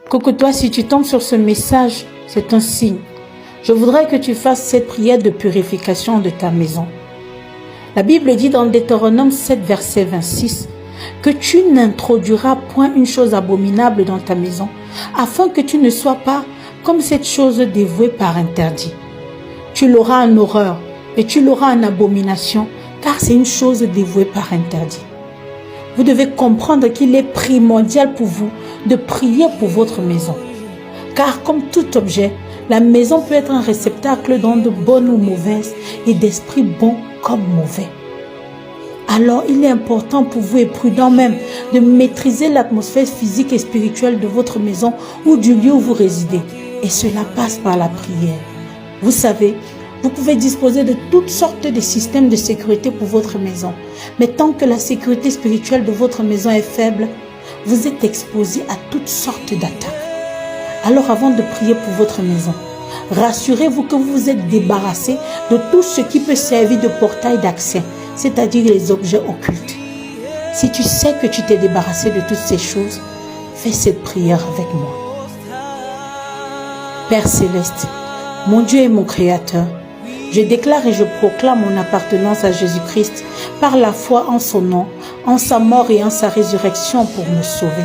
Coucou toi, si tu tombes sur ce message, c'est un signe. Je voudrais que tu fasses cette prière de purification de ta maison. La Bible dit dans Deutéronome 7, verset 26, que tu n'introduiras point une chose abominable dans ta maison, afin que tu ne sois pas comme cette chose dévouée par interdit. Tu l'auras en horreur et tu l'auras en abomination, car c'est une chose dévouée par interdit. Vous devez comprendre qu'il est primordial pour vous de prier pour votre maison. Car comme tout objet, la maison peut être un réceptacle d'ondes bonnes ou mauvaises et d'esprits bons comme mauvais. Alors il est important pour vous et prudent même de maîtriser l'atmosphère physique et spirituelle de votre maison ou du lieu où vous résidez. Et cela passe par la prière. Vous savez, vous pouvez disposer de toutes sortes de systèmes de sécurité pour votre maison. Mais tant que la sécurité spirituelle de votre maison est faible, vous êtes exposé à toutes sortes d'attaques. Alors avant de prier pour votre maison, rassurez-vous que vous vous êtes débarrassé de tout ce qui peut servir de portail d'accès, c'est-à-dire les objets occultes. Si tu sais que tu t'es débarrassé de toutes ces choses, fais cette prière avec moi. Père Céleste, mon Dieu et mon Créateur, je déclare et je proclame mon appartenance à Jésus-Christ par la foi en son nom, en sa mort et en sa résurrection pour me sauver.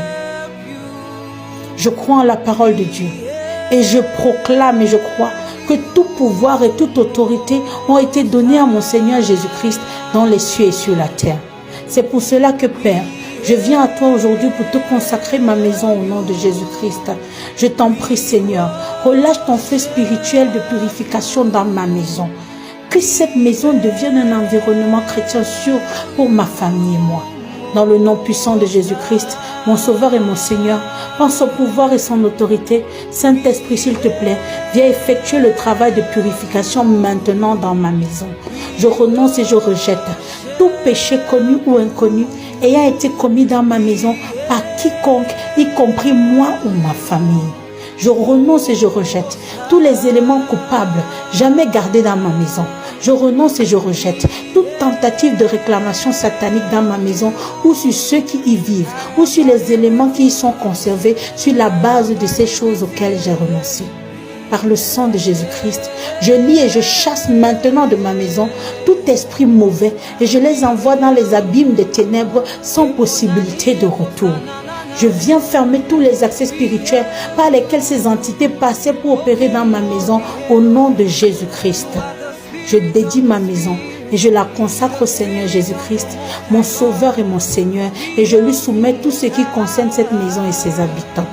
Je crois en la parole de Dieu et je proclame et je crois que tout pouvoir et toute autorité ont été donnés à mon Seigneur Jésus-Christ dans les cieux et sur la terre. C'est pour cela que Père, je viens à toi aujourd'hui pour te consacrer ma maison au nom de Jésus-Christ. Je t'en prie Seigneur, relâche ton feu spirituel de purification dans ma maison. Que cette maison devienne un environnement chrétien sûr pour ma famille et moi. Dans le nom puissant de Jésus-Christ, mon Sauveur et mon Seigneur, par son pouvoir et son autorité, Saint-Esprit, s'il te plaît, viens effectuer le travail de purification maintenant dans ma maison. Je renonce et je rejette tout péché connu ou inconnu ayant été commis dans ma maison par quiconque, y compris moi ou ma famille. Je renonce et je rejette tous les éléments coupables jamais gardés dans ma maison. Je renonce et je rejette toute tentative de réclamation satanique dans ma maison ou sur ceux qui y vivent ou sur les éléments qui y sont conservés sur la base de ces choses auxquelles j'ai renoncé. Par le sang de Jésus-Christ, je lie et je chasse maintenant de ma maison tout esprit mauvais et je les envoie dans les abîmes des ténèbres sans possibilité de retour. Je viens fermer tous les accès spirituels par lesquels ces entités passaient pour opérer dans ma maison au nom de Jésus-Christ. Je dédie ma maison et je la consacre au Seigneur Jésus-Christ, mon Sauveur et mon Seigneur, et je lui soumets tout ce qui concerne cette maison et ses habitants.